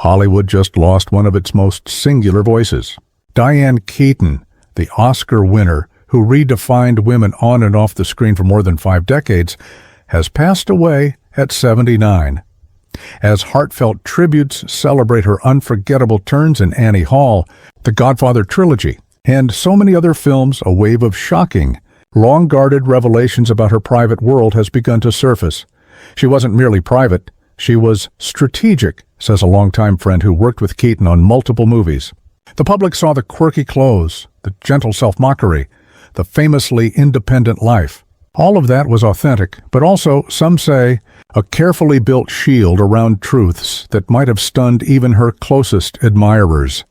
Hollywood just lost one of its most singular voices. Diane Keaton, the Oscar winner who redefined women on and off the screen for more than 5 decades, has passed away at 79. As heartfelt tributes celebrate her unforgettable turns in Annie Hall, The Godfather trilogy, and so many other films, a wave of shocking, long-guarded revelations about her private world has begun to surface. She wasn't merely private, she was strategic, says a longtime friend who worked with Keaton on multiple movies. The public saw the quirky clothes, the gentle self-mockery, the famously independent life. All of that was authentic, but also, some say, a carefully built shield around truths that might have stunned even her closest admirers.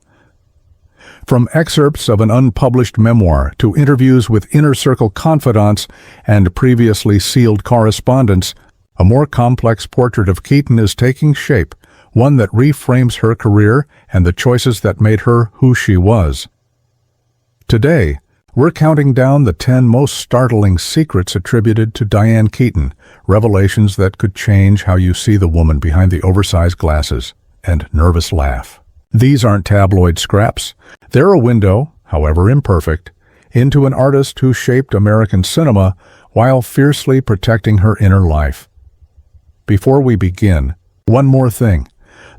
From excerpts of an unpublished memoir to interviews with inner-circle confidants and previously sealed correspondence, a more complex portrait of Keaton is taking shape, one that reframes her career and the choices that made her who she was. Today, we're counting down the 10 most startling secrets attributed to Diane Keaton, revelations that could change how you see the woman behind the oversized glasses and nervous laugh. These aren't tabloid scraps. They're a window, however imperfect, into an artist who shaped American cinema while fiercely protecting her inner life. Before we begin, one more thing.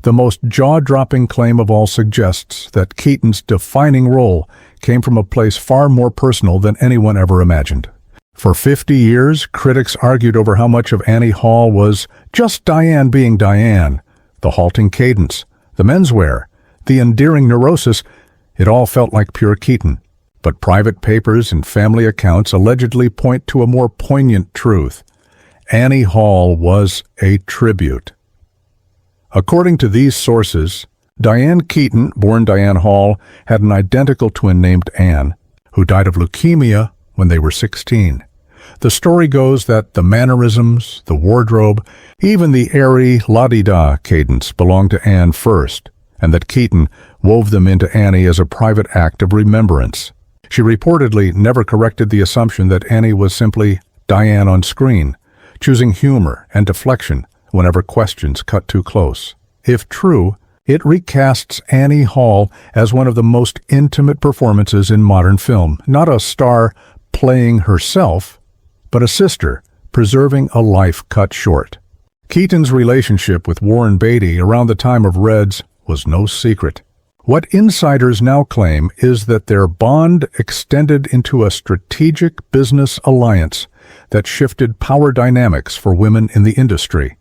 The most jaw-dropping claim of all suggests that Keaton's defining role came from a place far more personal than anyone ever imagined. For 50 years, critics argued over how much of Annie Hall was just Diane being Diane. The halting cadence, the menswear, the endearing neurosis, it all felt like pure Keaton. But private papers and family accounts allegedly point to a more poignant truth. Annie Hall was a tribute. According to these sources, Diane Keaton, born Diane Hall, had an identical twin named Anne, who died of leukemia when they were 16. The story goes that the mannerisms, the wardrobe, even the airy la-di-da cadence belonged to Anne first, and that Keaton wove them into Annie as a private act of remembrance. She reportedly never corrected the assumption that Annie was simply Diane on screen, choosing humor and deflection whenever questions cut too close. If true, it recasts Annie Hall as one of the most intimate performances in modern film, not a star playing herself, but a sister preserving a life cut short. Keaton's relationship with Warren Beatty around the time of Reds was no secret. What insiders now claim is that their bond extended into a strategic business alliance that shifted power dynamics for women in the industry.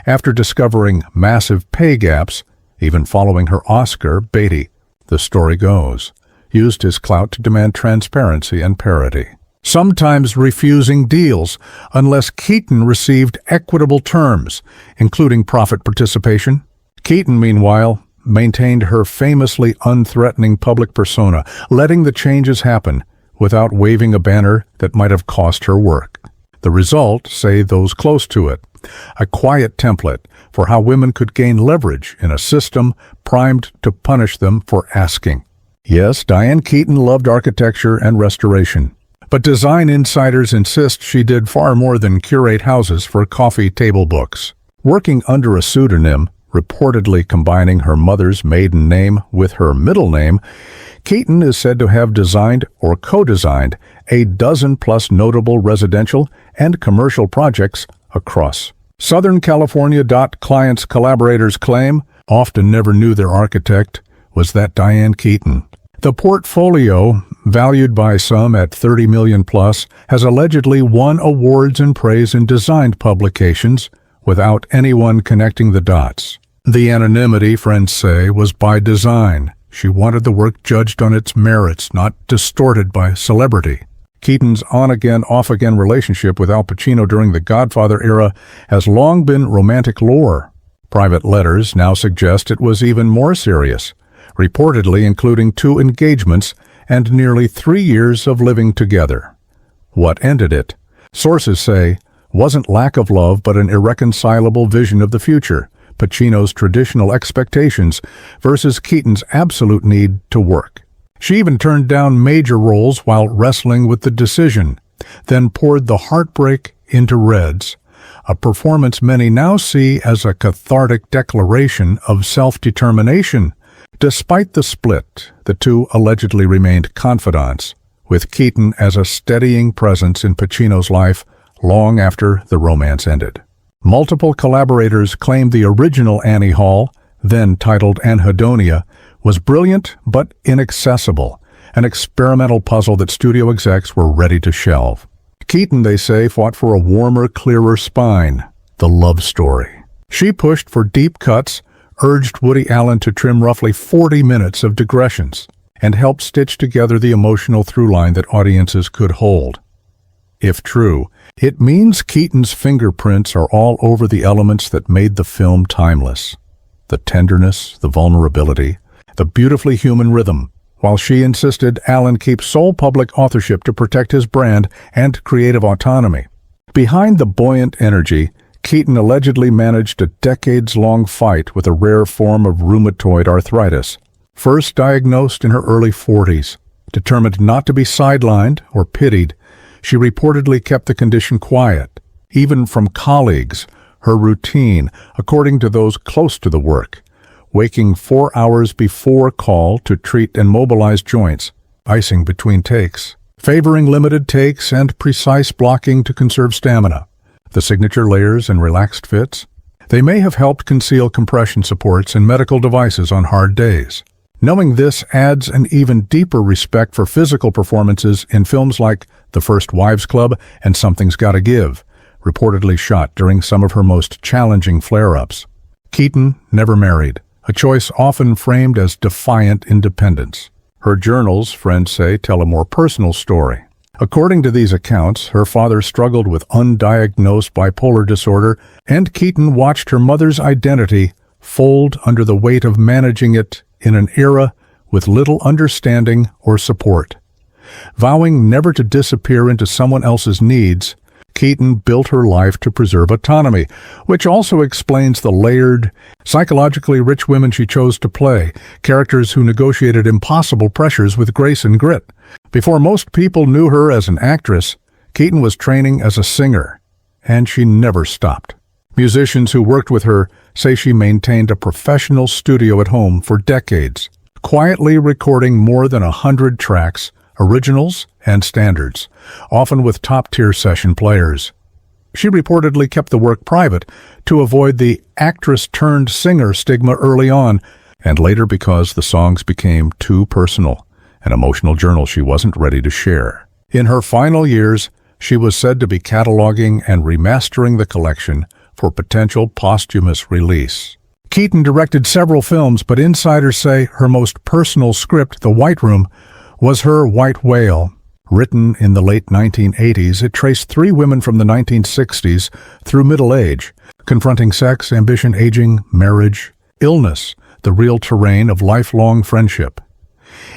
After discovering massive pay gaps, even following her Oscar, Beatty, the story goes, used his clout to demand transparency and parity, sometimes refusing deals unless Keaton received equitable terms, including profit participation. Keaton, meanwhile, maintained her famously unthreatening public persona, letting the changes happen without waving a banner that might have cost her work. The result, say those close to it, a quiet template for how women could gain leverage in a system primed to punish them for asking. Yes, Diane Keaton loved architecture and restoration, but design insiders insist she did far more than curate houses for coffee table books. Working under a pseudonym, reportedly combining her mother's maiden name with her middle name, Keaton is said to have designed or co-designed a dozen-plus notable residential and commercial projects across Southern California. Clients' collaborators claim, often never knew their architect, was that Diane Keaton. The portfolio, valued by some at $30 million plus, has allegedly won awards and praise in designed publications without anyone connecting the dots. The anonymity, friends say, was by design. She wanted the work judged on its merits, not distorted by celebrity. Keaton's on-again, off-again relationship with Al Pacino during the Godfather era has long been romantic lore. Private letters now suggest it was even more serious, reportedly including 2 engagements and nearly 3 years of living together. What ended it? Sources say, wasn't lack of love but an irreconcilable vision of the future, Pacino's traditional expectations versus Keaton's absolute need to work. She even turned down major roles while wrestling with the decision, then poured the heartbreak into Reds, a performance many now see as a cathartic declaration of self-determination. Despite the split, the two allegedly remained confidants, with Keaton as a steadying presence in Pacino's life long after the romance ended. Multiple collaborators claimed the original Annie Hall, then titled Anhedonia, was brilliant but inaccessible, an experimental puzzle that studio execs were ready to shelve. Keaton, they say, fought for a warmer, clearer spine, the love story. She pushed for deep cuts, urged Woody Allen to trim roughly 40 minutes of digressions, and helped stitch together the emotional through-line that audiences could hold. If true, it means Keaton's fingerprints are all over the elements that made the film timeless. The tenderness, the vulnerability, the beautifully human rhythm, while she insisted Allen keep sole public authorship to protect his brand and creative autonomy. Behind the buoyant energy, Keaton allegedly managed a decades-long fight with a rare form of rheumatoid arthritis. First diagnosed in her early 40s, determined not to be sidelined or pitied, she reportedly kept the condition quiet, even from colleagues. Her routine, according to those close to the work, waking 4 hours before call to treat and mobilize joints, icing between takes, favoring limited takes and precise blocking to conserve stamina. The signature layers and relaxed fits, they may have helped conceal compression supports and medical devices on hard days. Knowing this adds an even deeper respect for physical performances in films like The First Wives Club and Something's Gotta Give, reportedly shot during some of her most challenging flare-ups. Keaton never married, a choice often framed as defiant independence. Her journals, friends say, tell a more personal story. According to these accounts, her father struggled with undiagnosed bipolar disorder, and Keaton watched her mother's identity fold under the weight of managing it in an era with little understanding or support. Vowing never to disappear into someone else's needs, Keaton built her life to preserve autonomy, which also explains the layered, psychologically rich women she chose to play, characters who negotiated impossible pressures with grace and grit. Before most people knew her as an actress, Keaton was training as a singer, and she never stopped. Musicians who worked with her say she maintained a professional studio at home for decades, quietly recording more than 100 tracks, originals and standards, often with top-tier session players. She reportedly kept the work private to avoid the actress-turned-singer stigma early on, and later because the songs became too personal, an emotional journal she wasn't ready to share. In her final years, she was said to be cataloging and remastering the collection for potential posthumous release. Keaton directed several films, but insiders say her most personal script, The White Room, was her White Whale. Written in the late 1980s, it traced 3 women from the 1960s through middle age, confronting sex, ambition, aging, marriage, illness, the real terrain of lifelong friendship.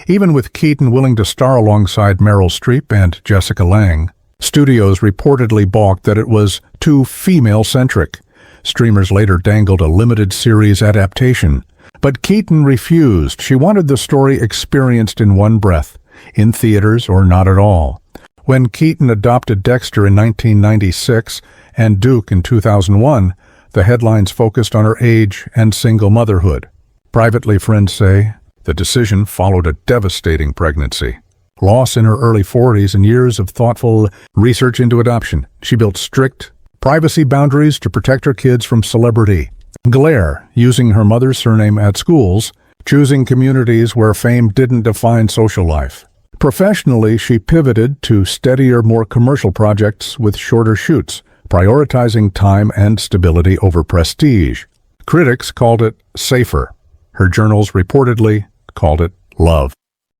Even with Keaton willing to star alongside Meryl Streep and Jessica Lange, studios reportedly balked that it was too female-centric. Streamers later dangled a limited series adaptation. But Keaton refused. She wanted the story experienced in one breath, in theaters or not at all. When Keaton adopted Dexter in 1996 and Duke in 2001, the headlines focused on her age and single motherhood. Privately, friends say, the decision followed a devastating pregnancy. Loss in her early 40s and years of thoughtful research into adoption. She built strict privacy boundaries to protect her kids from celebrity glare, using her mother's surname at schools, choosing communities where fame didn't define social life. Professionally, she pivoted to steadier, more commercial projects with shorter shoots, prioritizing time and stability over prestige. Critics called it safer. Her journals reportedly called it love.